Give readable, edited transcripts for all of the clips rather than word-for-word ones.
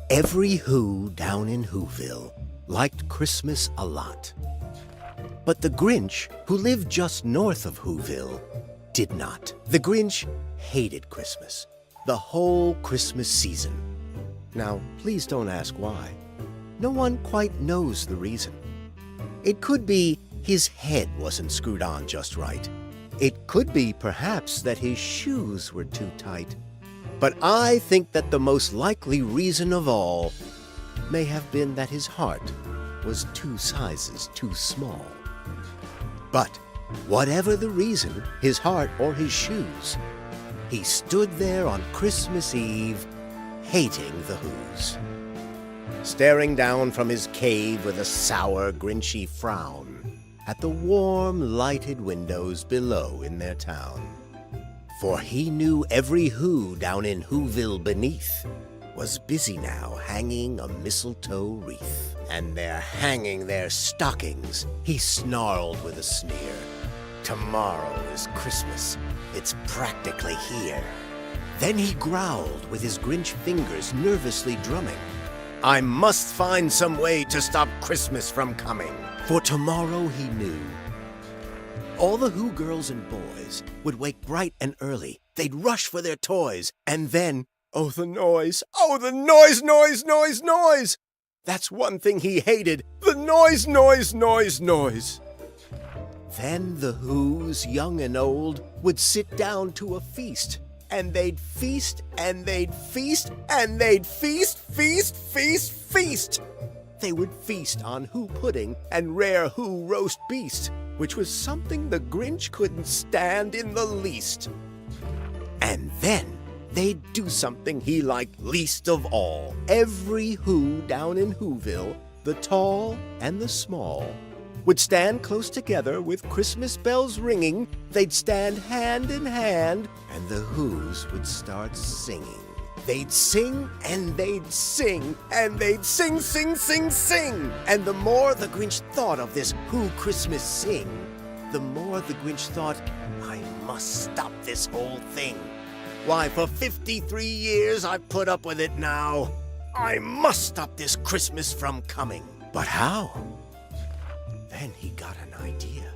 Every Who down in Whoville liked Christmas a lot. But the Grinch, who lived just north of Whoville, did not. The Grinch hated Christmas, the whole Christmas season. Now, please don't ask why. No one quite knows the reason. It could be his head wasn't screwed on just right. It could be, perhaps, that his shoes were too tight. But I think that the most likely reason of all may have been that his heart was 2 sizes too small. But whatever the reason, his heart or his shoes, he stood there on Christmas Eve, hating the Whos, staring down from his cave with a sour, Grinchy frown at the warm, lighted windows below in their town. For he knew every Who down in Whoville beneath was busy now hanging a mistletoe wreath. And they're hanging their stockings, he snarled with a sneer. Tomorrow is Christmas, it's practically here. Then he growled with his Grinch fingers nervously drumming. I must find some way to stop Christmas from coming. For tomorrow he knew all the Who girls and boys would wake bright and early. They'd rush for their toys, and then, oh, the noise! Oh, the noise, noise, noise, noise! That's one thing he hated, the noise, noise, noise, noise. Then the Whos, young and old, would sit down to a feast, and they'd feast, and they'd feast, and they'd feast, feast, feast, feast. They would feast on Who pudding and rare Who roast beast, which was something the Grinch couldn't stand in the least. And then they'd do something he liked least of all. Every Who down in Whoville, the tall and the small, would stand close together with Christmas bells ringing. They'd stand hand in hand, and the Whos would start singing. They'd sing, and they'd sing, and they'd sing, sing, sing, sing. And the more the Grinch thought of this Who Christmas sing, the more the Grinch thought, I must stop this whole thing. Why, for 53 years I've put up with it now. I must stop this Christmas from coming. But how? Then he got an idea.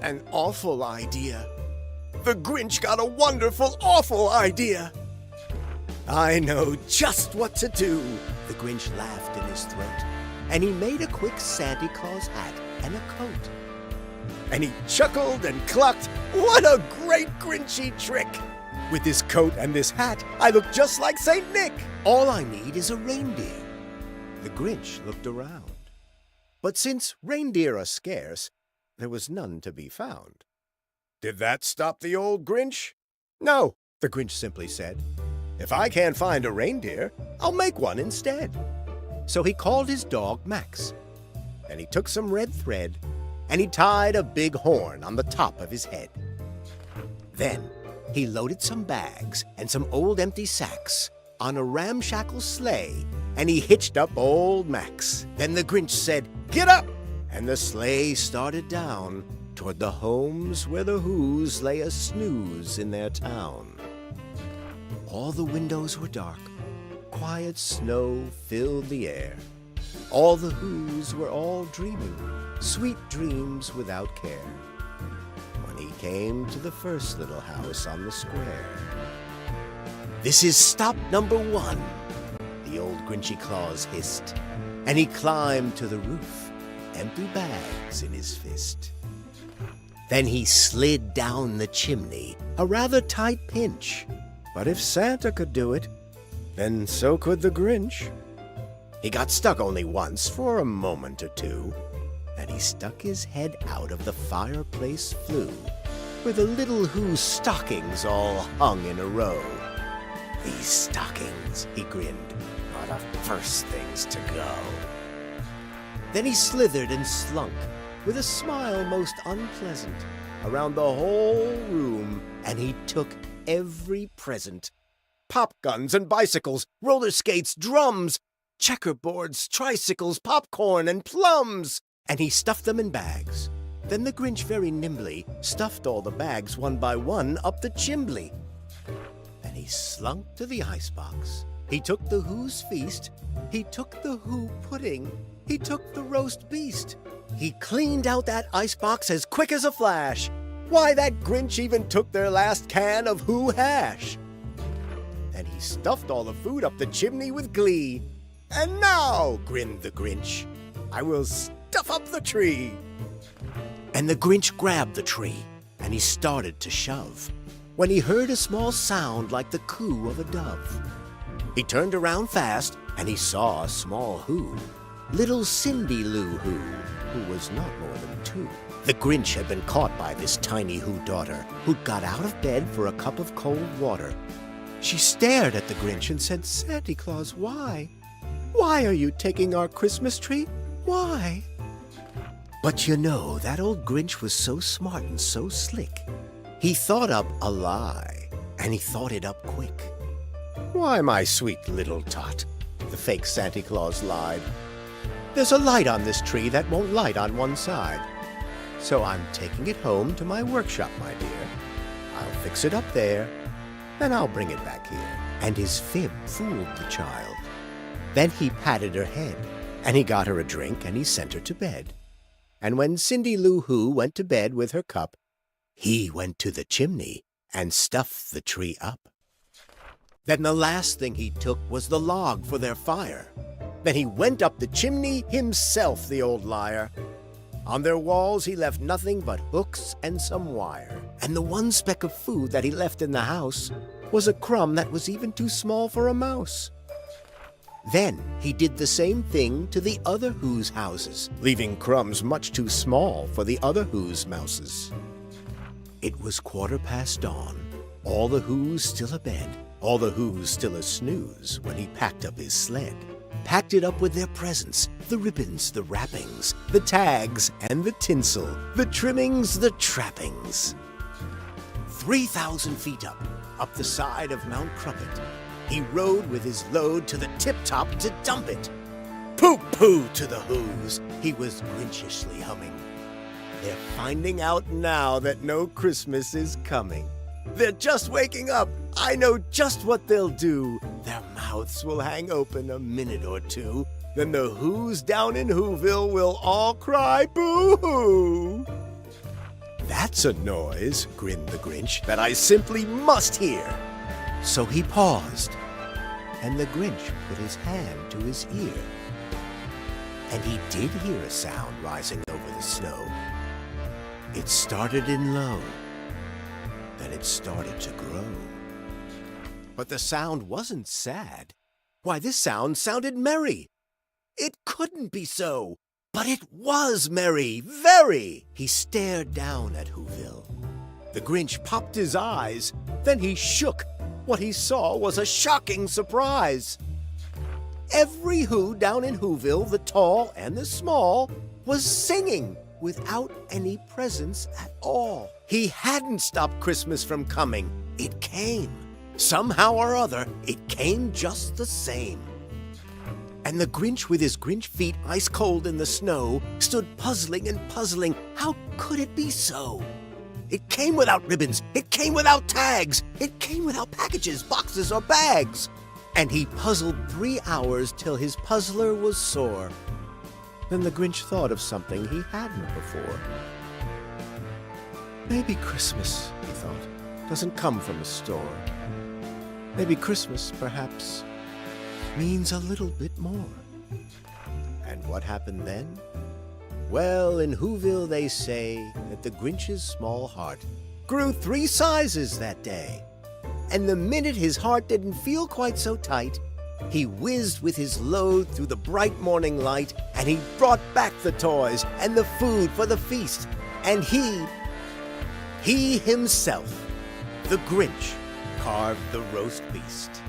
An awful idea. The Grinch got a wonderful, awful idea. I know just what to do. The Grinch laughed in his throat, and he made a quick Santa Claus hat and a coat. And he chuckled and clucked, what a great Grinchy trick! With this coat and this hat, I look just like St. Nick. All I need is a reindeer. The Grinch looked around. But since reindeer are scarce, there was none to be found. Did that stop the old Grinch? No, the Grinch simply said. If I can't find a reindeer, I'll make one instead. So he called his dog Max, and he took some red thread, and he tied a big horn on the top of his head. Then he loaded some bags and some old empty sacks on a ramshackle sleigh, and he hitched up old Max. Then the Grinch said, get up! And the sleigh started down toward the homes where the Whos lay a snooze in their town. All the windows were dark. Quiet snow filled the air. All the Whos were all dreaming, sweet dreams without care. When he came to the first little house on the square. "This is stop number 1," the old Grinchy Claus hissed, and he climbed to the roof, empty bags in his fist. Then he slid down the chimney, a rather tight pinch. But if Santa could do it, then so could the Grinch. He got stuck only once for a moment or two. Then he stuck his head out of the fireplace flue, where the little Who's stockings all hung in a row. "These stockings," he grinned, "are the first things to go." Then he slithered and slunk, with a smile most unpleasant, around the whole room, and he took every present. Pop guns and bicycles, roller skates, drums, checkerboards, tricycles, popcorn, and plums. And he stuffed them in bags. Then the Grinch very nimbly stuffed all the bags one by one up the chimbley. Then he slunk to the icebox. He took the Who's feast. He took the Who pudding. He took the roast beast. He cleaned out that icebox as quick as a flash. Why, that Grinch even took their last can of Who hash. Then he stuffed all the food up the chimney with glee. "And now," grinned the Grinch, "I will stuff up the tree." And the Grinch grabbed the tree, and he started to shove, when he heard a small sound like the coo of a dove. He turned around fast, and he saw a small Who, little Cindy Lou who was not more than 2. The Grinch had been caught by this tiny Who daughter, who'd got out of bed for a cup of cold water. She stared at the Grinch and said, "Santa Claus, why? Why are you taking our Christmas tree? Why?" But you know, that old Grinch was so smart and so slick. He thought up a lie, and he thought it up quick. "Why, my sweet little tot," the fake Santa Claus lied, "there's a light on this tree that won't light on one side. So I'm taking it home to my workshop, my dear. I'll fix it up there, then I'll bring it back here." And his fib fooled the child. Then he patted her head, and he got her a drink, and he sent her to bed. And when Cindy Lou Who went to bed with her cup, he went to the chimney and stuffed the tree up. Then the last thing he took was the log for their fire. Then he went up the chimney himself, the old liar. On their walls he left nothing but hooks and some wire. And the one speck of food that he left in the house was a crumb that was even too small for a mouse. Then he did the same thing to the other Who's houses, leaving crumbs much too small for the other Who's mouses. It was 15:15 dawn, all the Who's still abed, all the Who's still a snooze, when he packed up his sled. Packed it up with their presents, the ribbons, the wrappings, the tags, and the tinsel, the trimmings, the trappings. 3,000 feet up the side of Mount Crumpet, he rode with his load to the tip-top to dump it. "Pooh-pooh to the Who's," he was Grinchishly humming. "They're finding out now that no Christmas is coming. They're just waking up. I know just what they'll do. Their mouths will hang open a minute or two. Then the Who's down in Whoville will all cry boo-hoo." "That's a noise," grinned the Grinch, "that I simply must hear." So he paused, and the Grinch put his hand to his ear. And he did hear a sound rising over the snow. It started in low, then it started to grow. But the sound wasn't sad. Why, this sound sounded merry. It couldn't be so, but it was merry, very. He stared down at Whoville. The Grinch popped his eyes, then he shook. What he saw was a shocking surprise. Every Who down in Whoville, the tall and the small, was singing without any presents at all. He hadn't stopped Christmas from coming. It came. Somehow or other, it came just the same. And the Grinch, with his Grinch feet ice cold in the snow, stood puzzling and puzzling. How could it be so? It came without ribbons. It came without tags. It came without packages, boxes, or bags. And he puzzled 3 hours till his puzzler was sore. Then the Grinch thought of something he hadn't before. Maybe Christmas, he thought, doesn't come from a store. Maybe Christmas, perhaps, means a little bit more. And what happened then? Well, in Whoville they say that the Grinch's small heart grew 3 sizes that day. And the minute his heart didn't feel quite so tight, he whizzed with his load through the bright morning light, and he brought back the toys and the food for the feast. And he himself, the Grinch, carved the roast beast.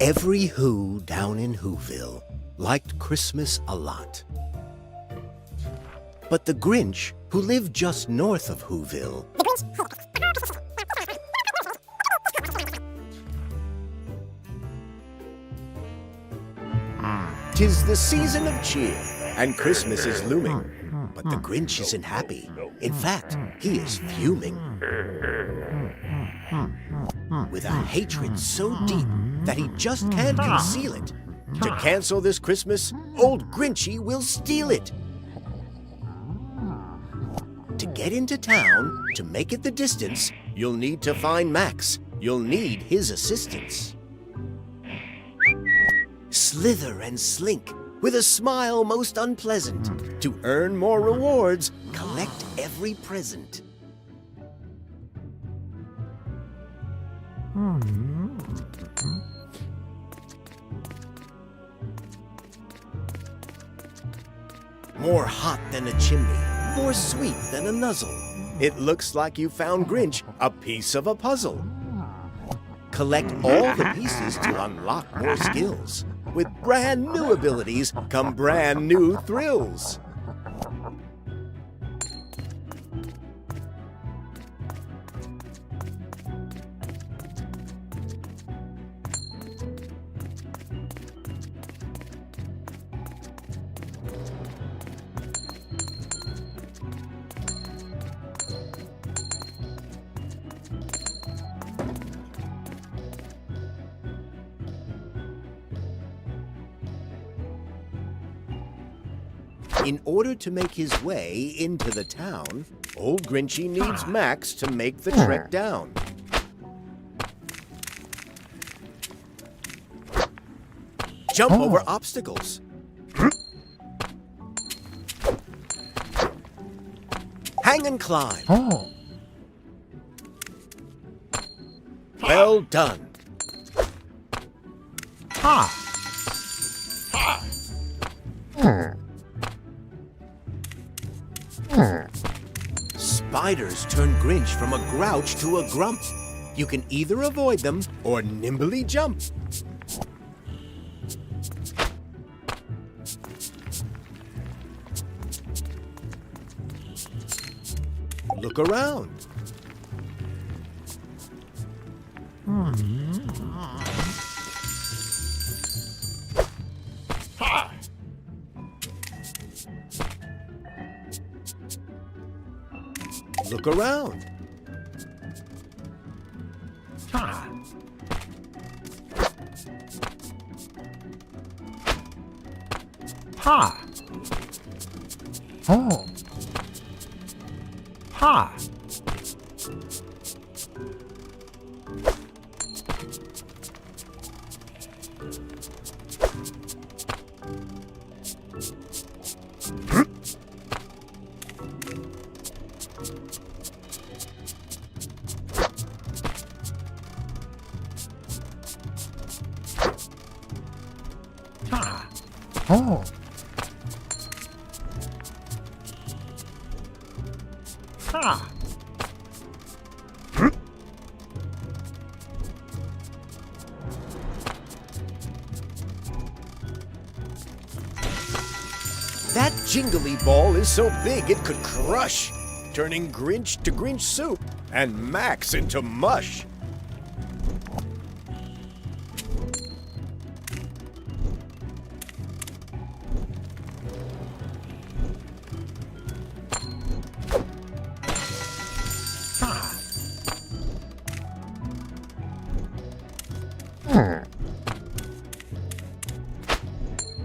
Every Who down in Whoville liked Christmas a lot. But the Grinch, who lived just north of Whoville, "'Tis the season of cheer, and Christmas is looming. But the Grinch isn't happy. In fact, he is fuming. With a hatred so deep that he just can't conceal it. To cancel this Christmas, old Grinchy will steal it. To get into town, to make it the distance, you'll need to find Max. You'll need his assistance. Slither and slink, with a smile most unpleasant. To earn more rewards, collect every present." More hot than a chimney, more sweet than a nuzzle. It looks like you found Grinch a piece of a puzzle. Collect all the pieces to unlock more skills. With brand new abilities come brand new thrills. In order to make his way into the town, old Grinchy needs Max to make the trek down. Jump over obstacles. Hang and climb. Well done. Spiders turn Grinch from a grouch to a grump. You can either avoid them or nimbly jump. Look around. Look around. Ha. Ha. Oh. Ha. Ha. Oh. Ha. That jingly ball is so big it could crush, turning Grinch to Grinch soup and Max into mush.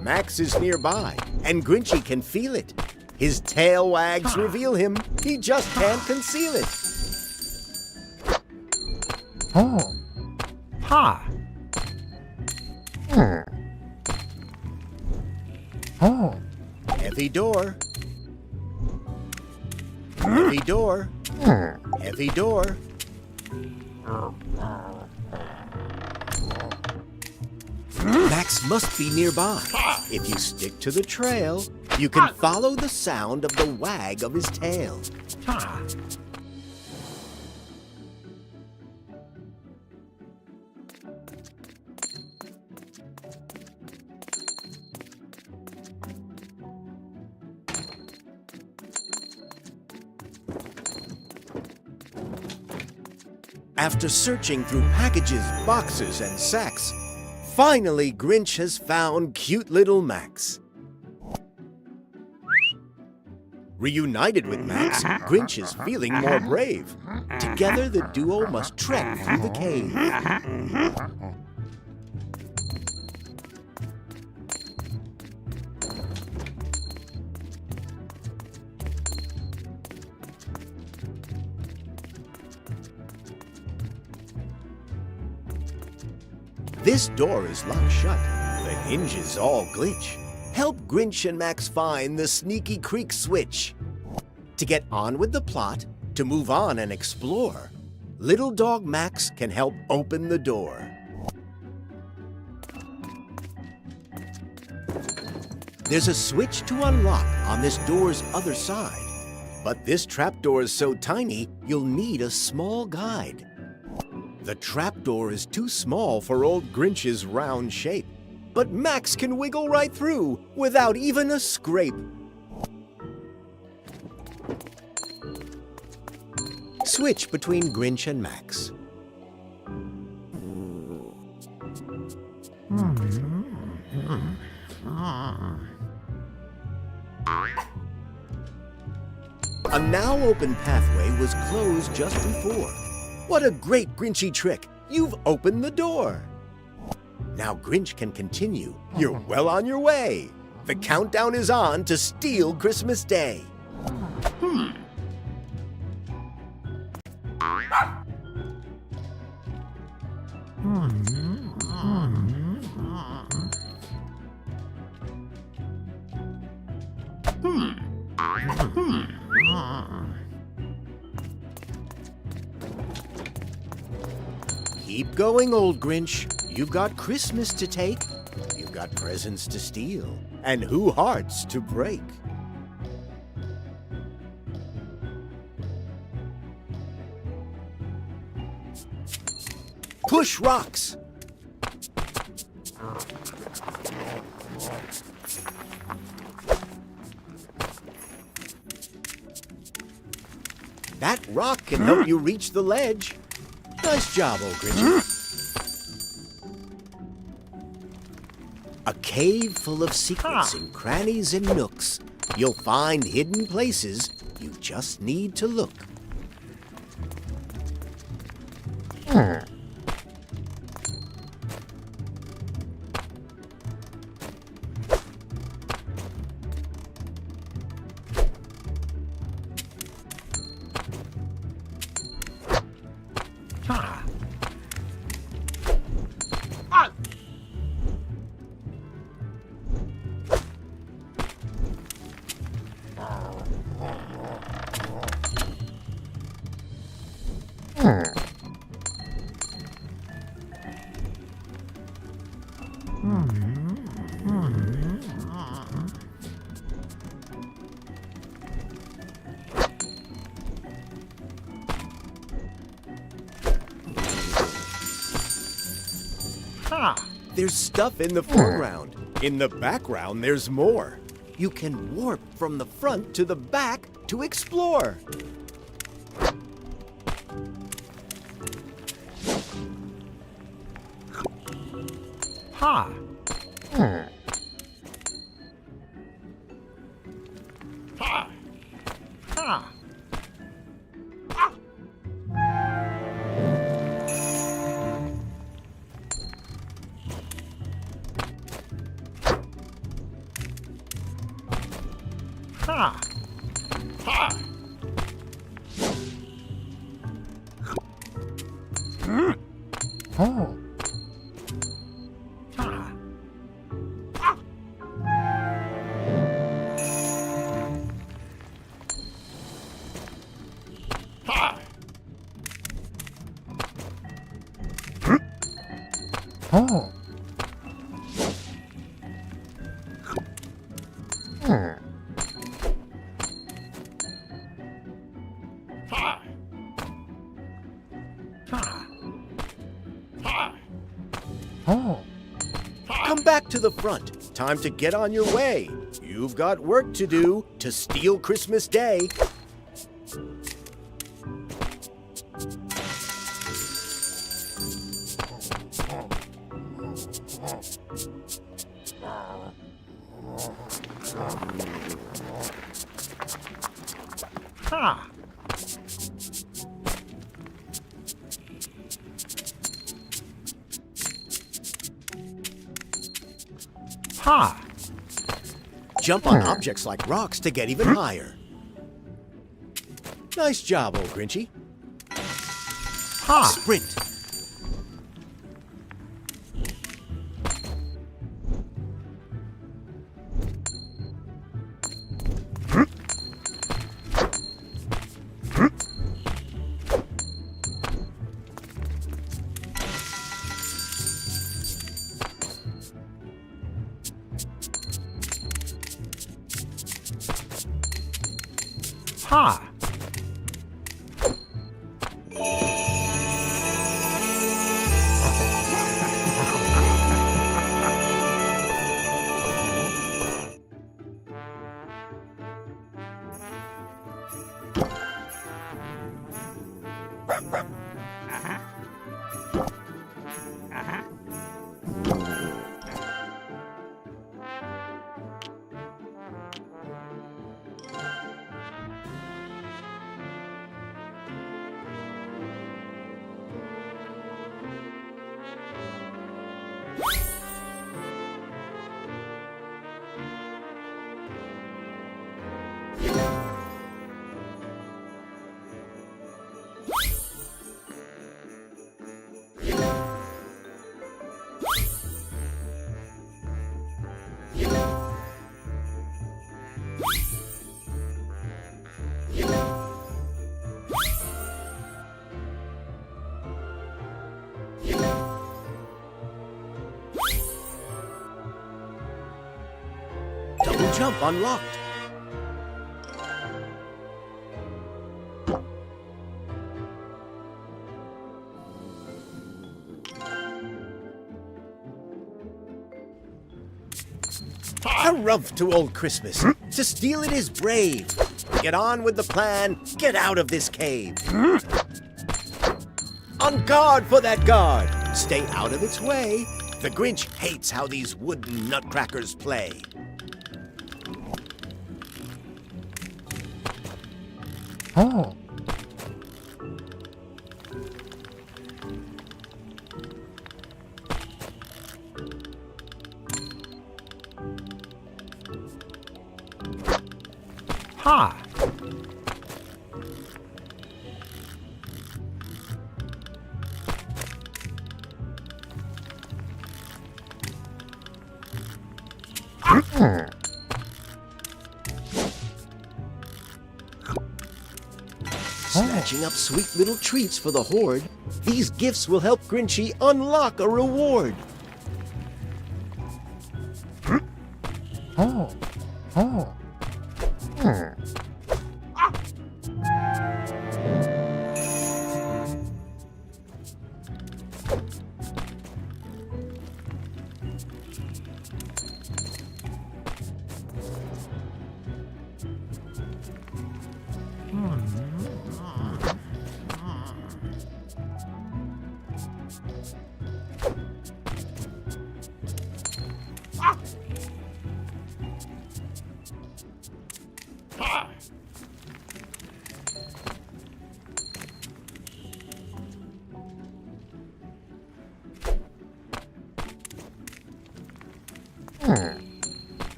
Max is nearby, and Grinchy can feel it. His tail wags reveal him. He just can't conceal it. Oh. Ha. Oh. Heavy door. Heavy door. Heavy door. Max must be nearby. If you stick to the trail, you can follow the sound of the wag of his tail. Ha. After searching through packages, boxes, and sacks, finally Grinch has found cute little Max. Reunited with Max, Grinch is feeling more brave. Together, the duo must trek through the cave. This door is locked shut. The hinges all glitch. Help Grinch and Max find the sneaky creek switch. To get on with the plot, to move on and explore, little dog Max can help open the door. There's a switch to unlock on this door's other side. But this trapdoor is so tiny, you'll need a small guide. The trapdoor is too small for old Grinch's round shape, but Max can wiggle right through without even a scrape. Switch between Grinch and Max. A now open pathway was closed just before. What a great Grinchy trick! You've opened the door! Now Grinch can continue. You're well on your way. The countdown is on to steal Christmas Day. Keep going, old Grinch. You've got Christmas to take. You've got presents to steal. And who hearts to break. Push rocks. That rock can help you reach the ledge. Nice job, old Grinch. A cave full of secrets and crannies and nooks. You'll find hidden places. You just need to look. There's stuff in the foreground. In the background, there's more. You can warp from the front to the back to explore. Ha! Ha! Ha! Ha! Ha! Oh. Ha! Ha! Oh. Oh. Come back to the front. Time to get on your way. You've got work to do to steal Christmas Day. Ha! Ha! Jump on objects like rocks to get even higher. Nice job, old Grinchy. Ha! Sprint. Ha! Double jump unlocked. Harumph to old Christmas. To steal it is brave. Get on with the plan. Get out of this cave. On guard for that guard. Stay out of its way. The Grinch hates how these wooden nutcrackers play. Oh. Ha! Snatching up sweet little treats for the horde, these gifts will help Grinchy unlock a reward. Oh. Oh.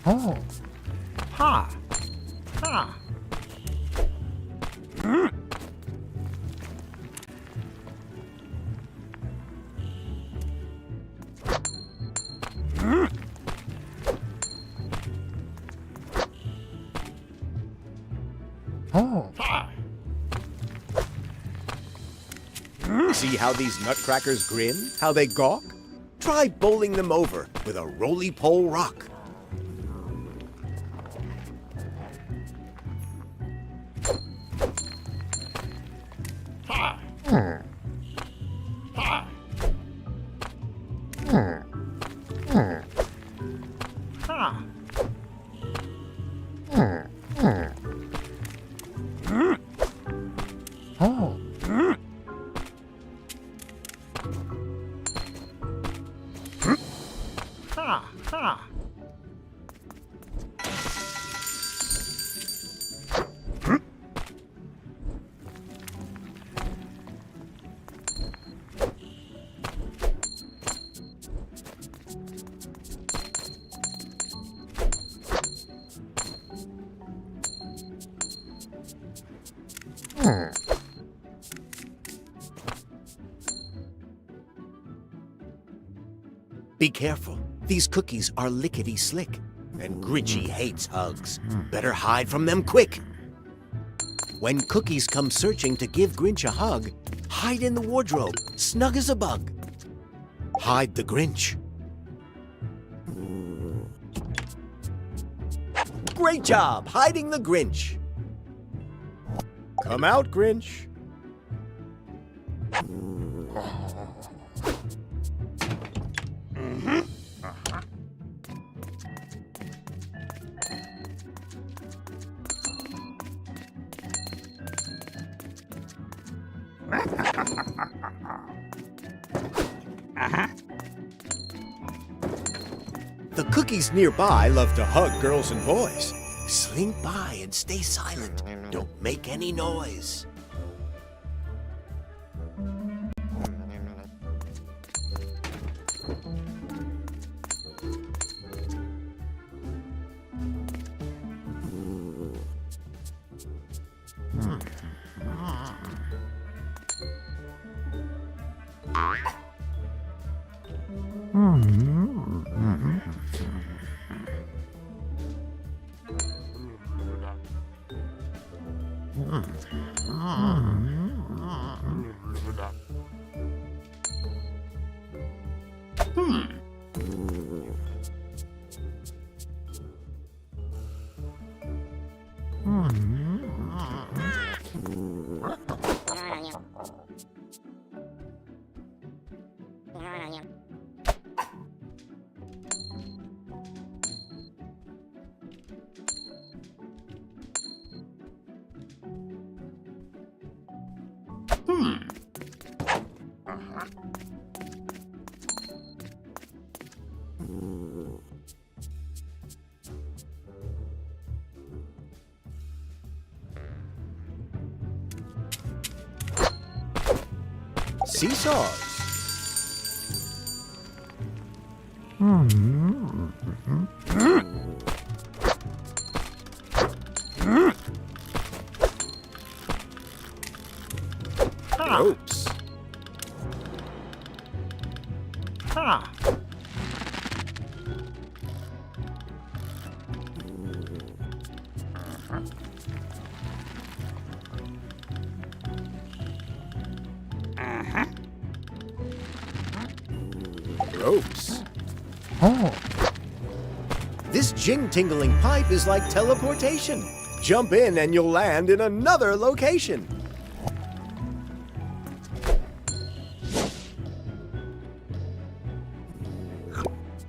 Oh. Ha! Ha! Oh. See how these nutcrackers grin? How they gawk? Try bowling them over with a roly-pole rock. Oh. Ha! Ha! Be careful. These cookies are lickety-slick, and Grinchy hates hugs. Better hide from them quick. When cookies come searching to give Grinch a hug, hide in the wardrobe, snug as a bug. Hide the Grinch. Great job hiding the Grinch. Come out, Grinch. The cookies nearby love to hug girls and boys. Slink by and stay silent. Don't make any noise. Seesaws. Ropes. Ha. Ropes. Oh. This jing-tingling pipe is like teleportation. Jump in and you'll land in another location.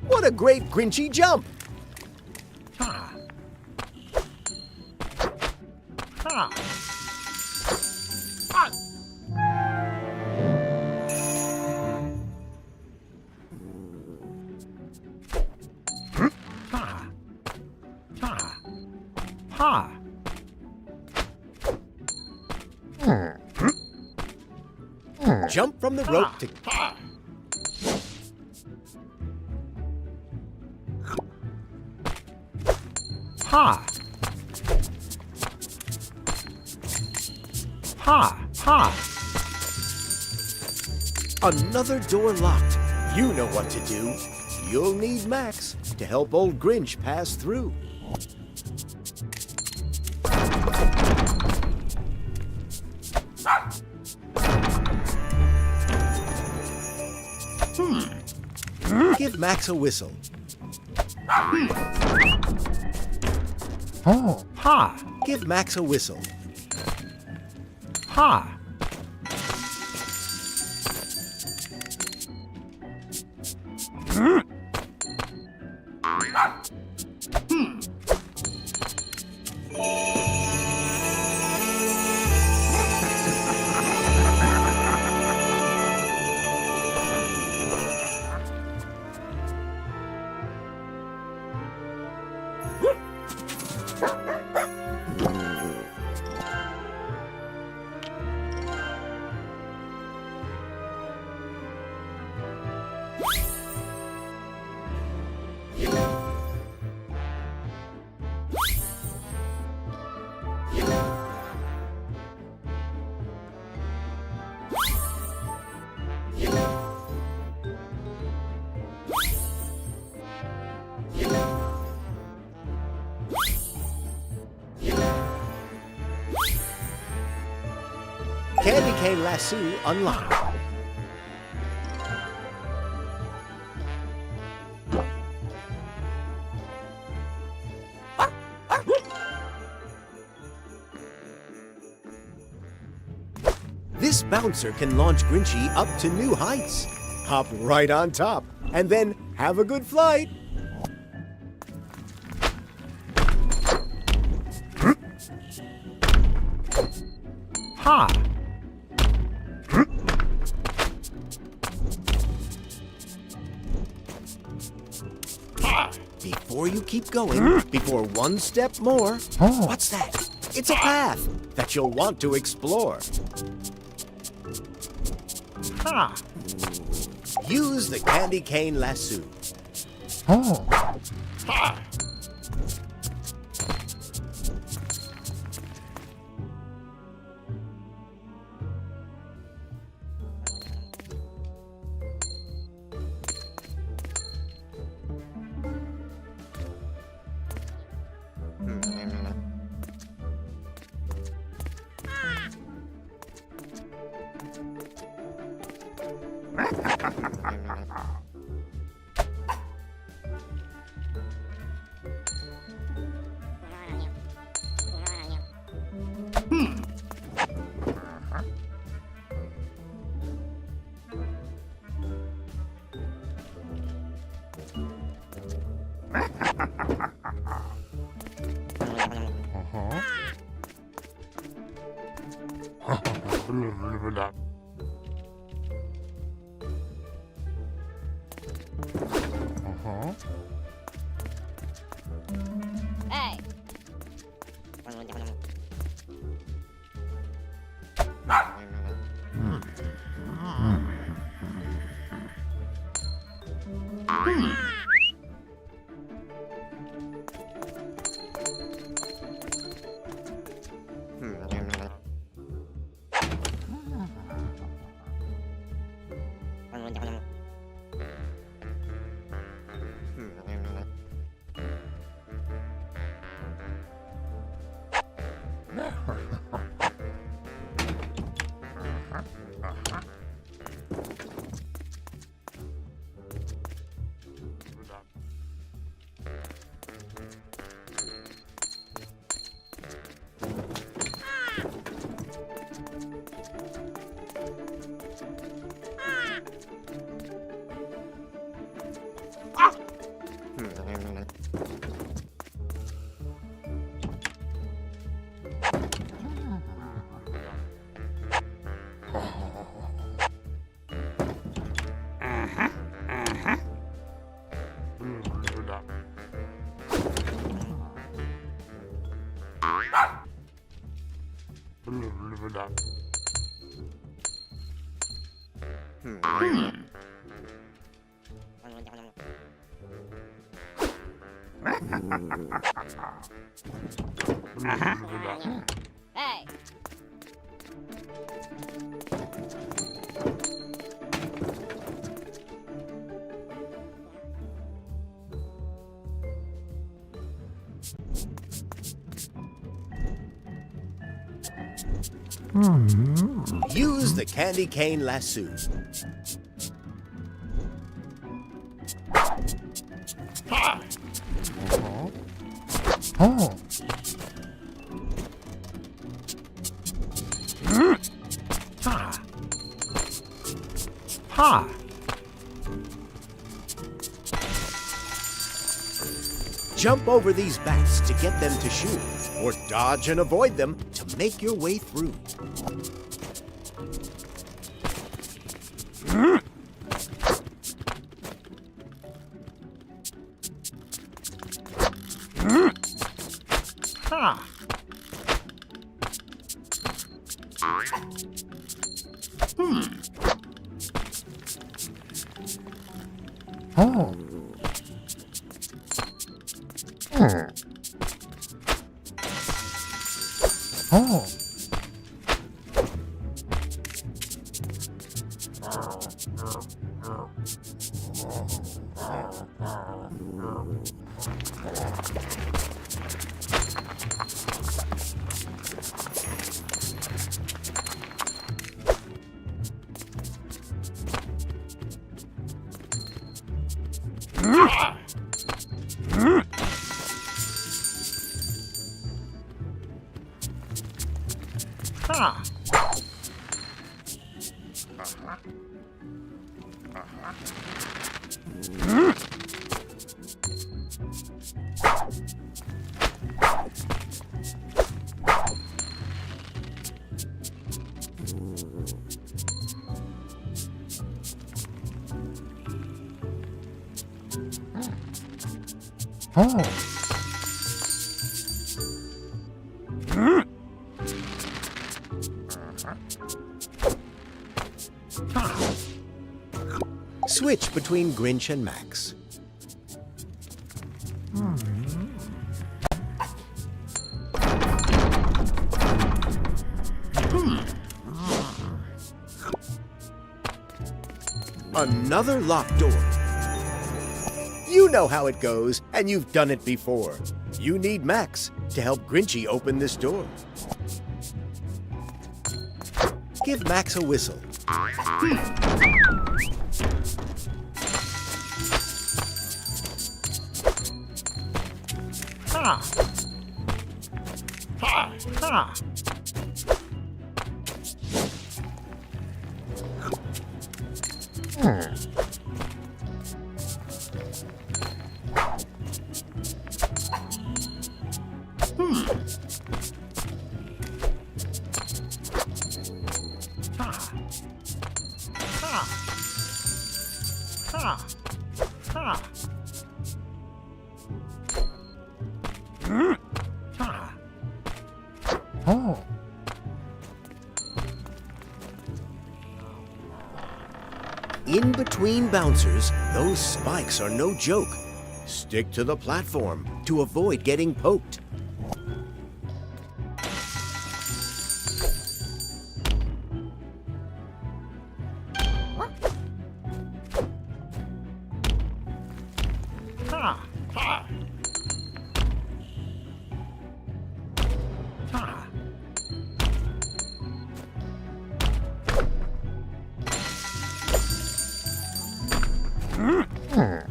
What a great Grinchy jump! Ha. Ha. Ha. Jump from the rope to... Ha. Ha. Ha. Another door locked. You know what to do. You'll need Max to help old Grinch pass through. Give Max a whistle. Oh. Ha. Give Max a whistle. Ha. Candy cane lasso unlocked. This bouncer can launch Grinchy up to new heights. Hop right on top, and then have a good flight. Ha. Before you keep going, before one step more, Oh. what's that? It's a path that you'll want to explore. Ha. Use the candy cane lasso. Oh. Hey. Hey. Use the candy cane lasso. Oh. Ha. Ha. Jump over these bats to get them to shoot, or dodge and avoid them to make your way through. Ha. Oh. Oh. Ha. Oh. Switch between Grinch and Max. Another locked door. You know how it goes, and you've done it before. You need Max to help Grinchy open this door. Give Max a whistle. Ha. Ha. Ha. Ha. Ha. Ha. Oh. In between bouncers, those spikes are no joke. Stick to the platform to avoid getting poked. Ha. Ha. Ha. Hey.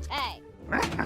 Hey. Hey.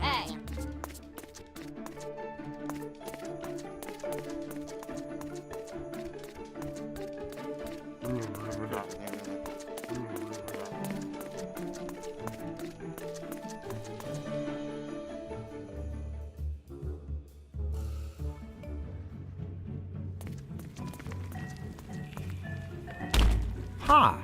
Hey. Ha.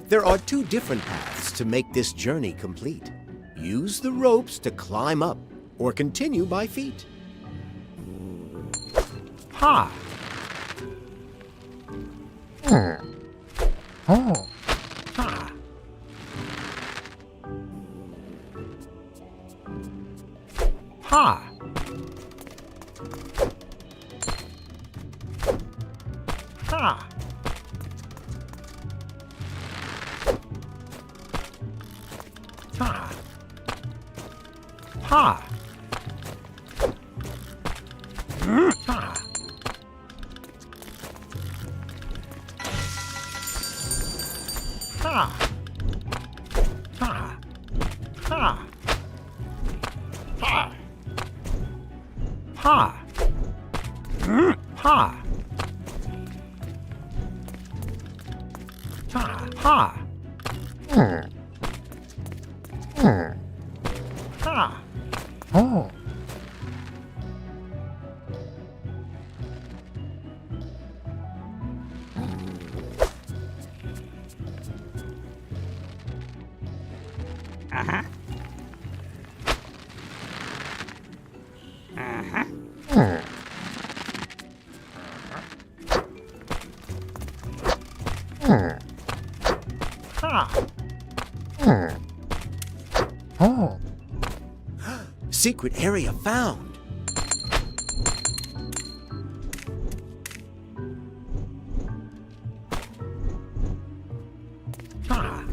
There are two different paths to make this journey complete. Use the ropes to climb up or continue by feet. Ha. Oh. Ha. Ha. Ha. Ha. Ha. Ha. Ha. Ha. Ha. Ha. Ha. Ha. Ha. Ha. Oh. Uh-huh. Uh-huh. Ha. Oh. Secret area found. Ha.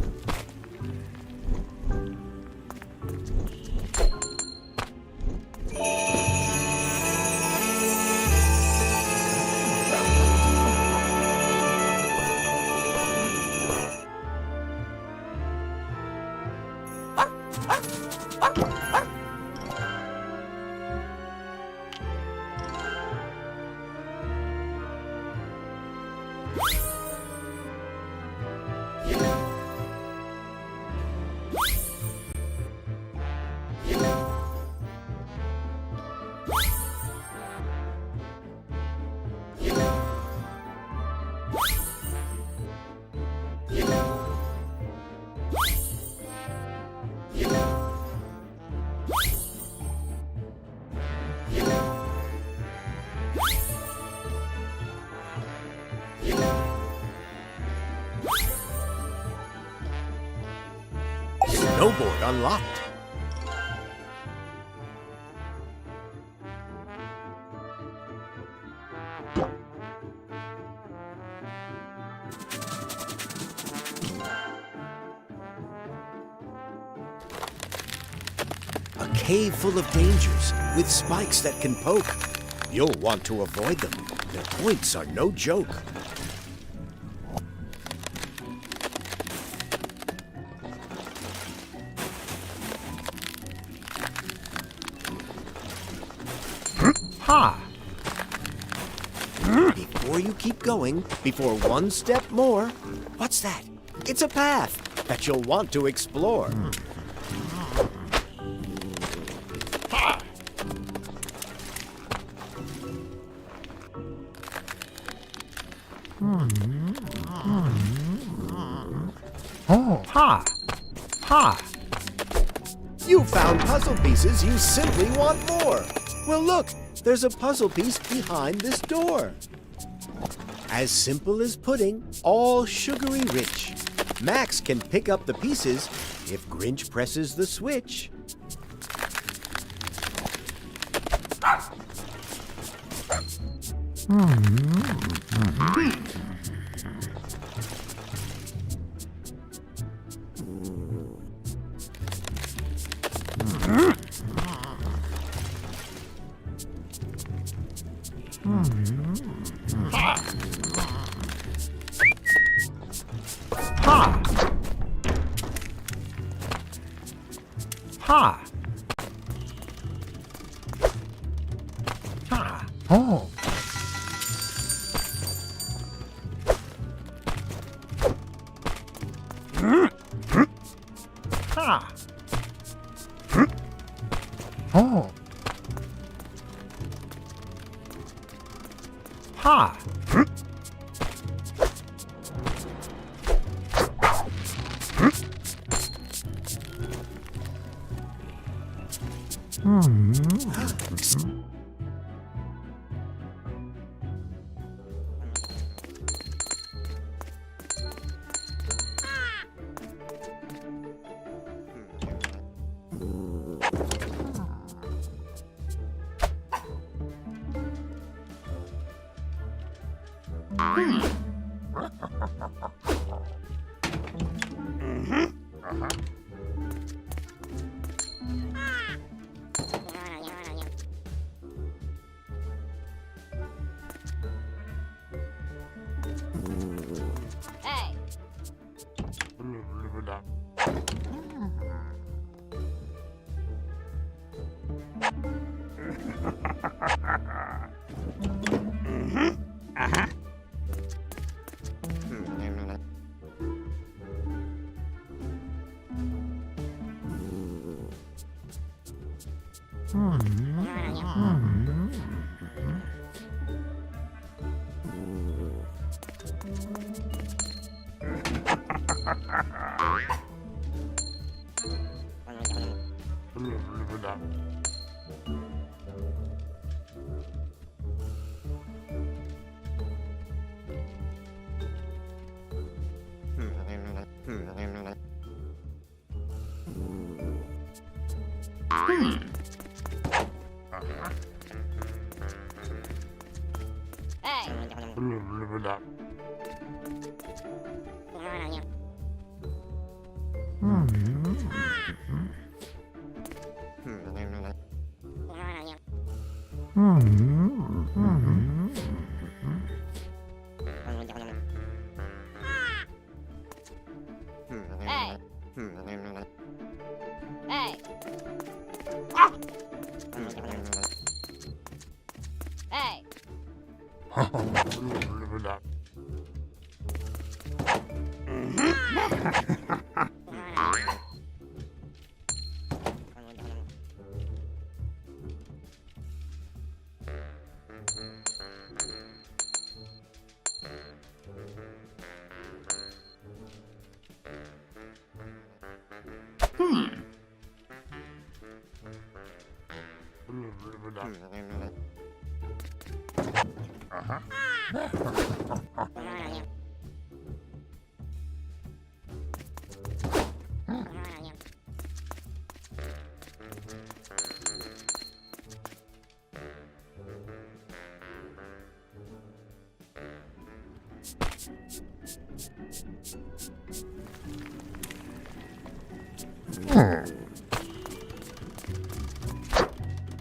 Snowboard unlocked. A cave full of dangers with spikes that can poke. You'll want to avoid them. Their points are no joke. Ha. Before you keep going, before one step more, what's that? It's a path that you'll want to explore. Oh. Ha. Ha. You found puzzle pieces, you simply want more. Well, look, there's a puzzle piece behind this door. As simple as pudding, all sugary rich. Max can pick up the pieces if Grinch presses the switch. Ha. Ha. Ha. Oh. Ha. Oh. Ha. Hey.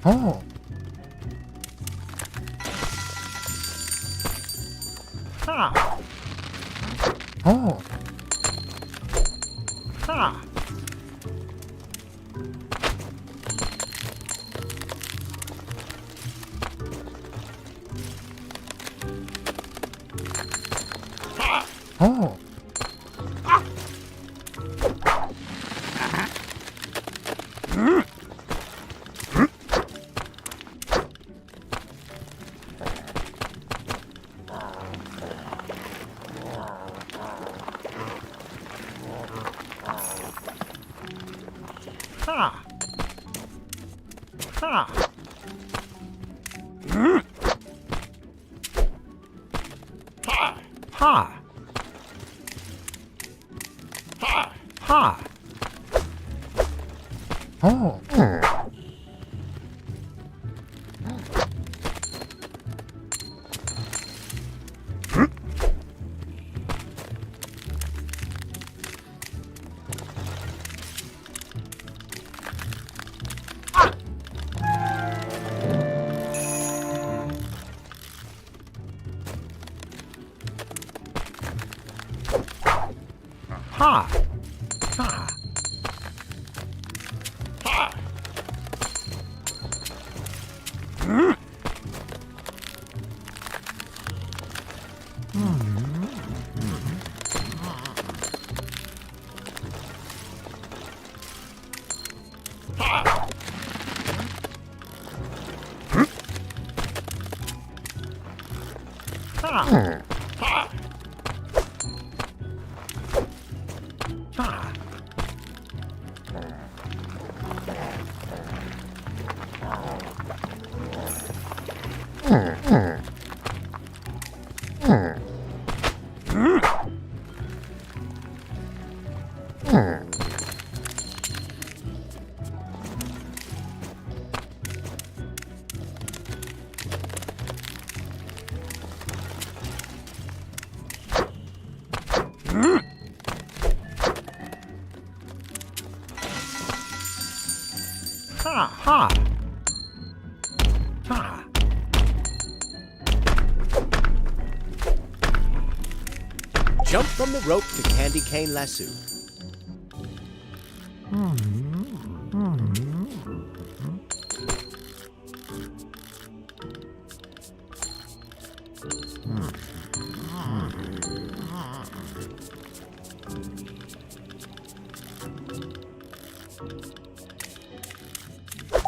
Oh. Ha. Oh. Ha. Oh. Ha. Ha. Ha. Ha. Oh. Ha. Ha. Ha. Ha. Ha. Jump from the rope to candy cane lasso.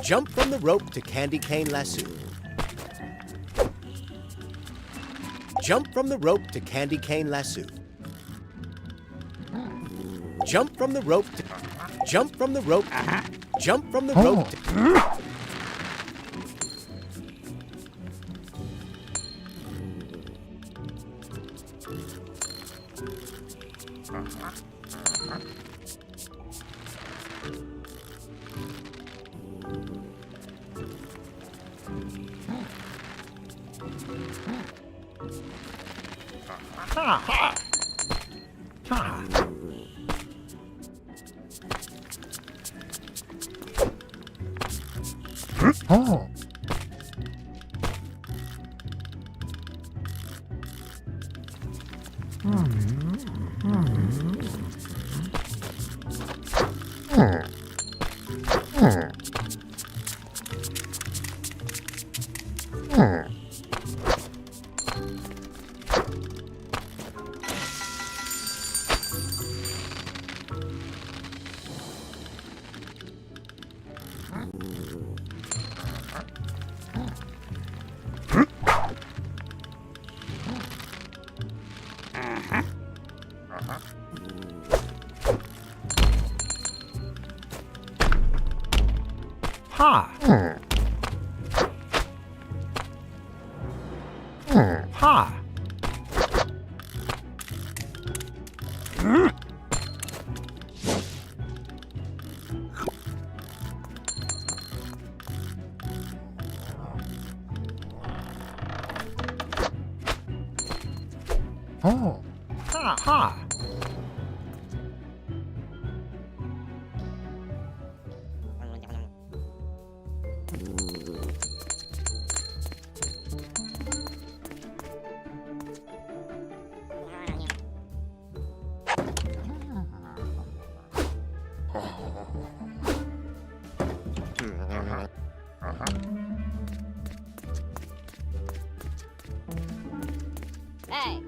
Jump from the rope to candy cane lasso. Jump from the rope to candy cane lasso. Jump from the rope to jump from the rope. Jump from the rope to Ha! Ha! Ha! Oh! Ha! Ha! Oh! Ha! Ha! Hey.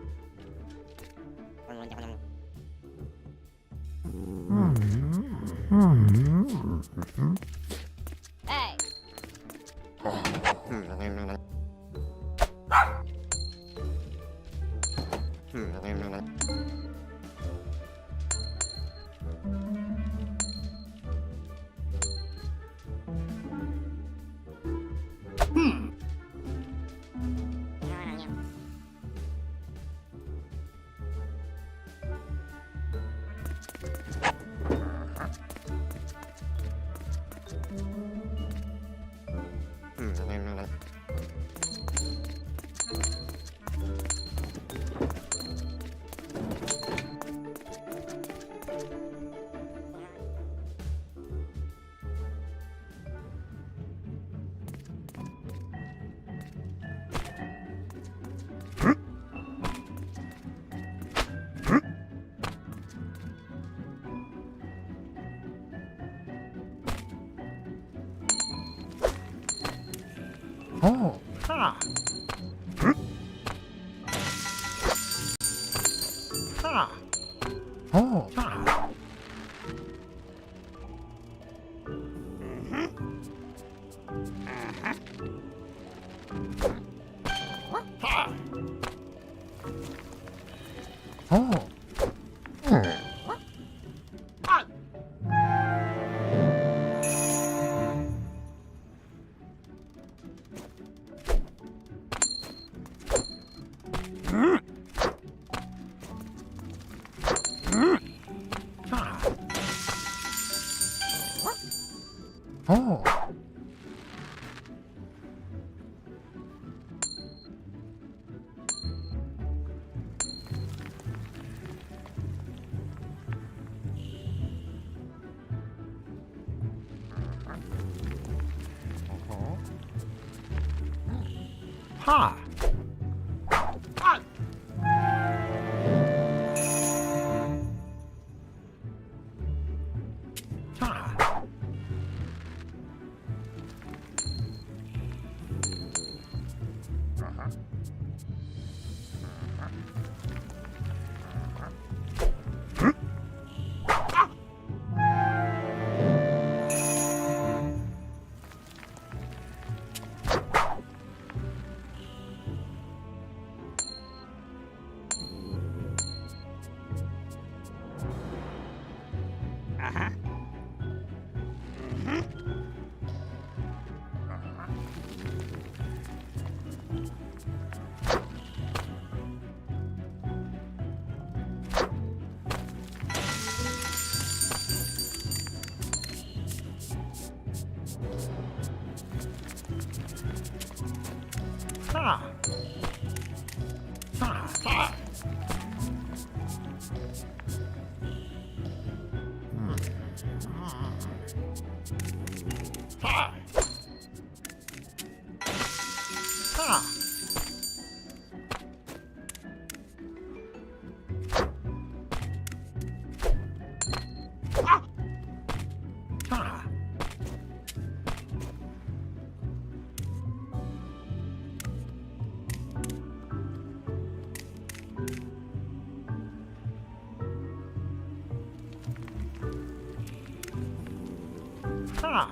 Hey. Oh! Ha! Ha! Oh! Ha! Oh! Oh! Ha! 哈，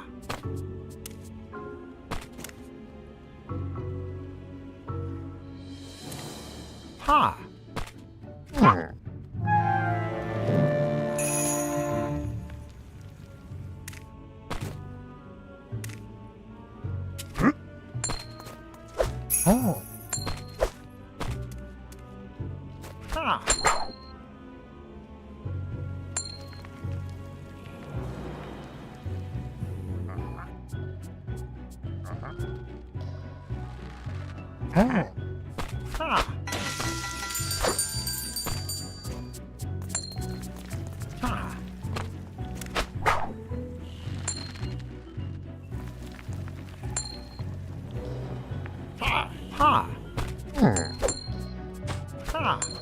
哈，哦，哈。哦，哈，哈，哈，哈，哈。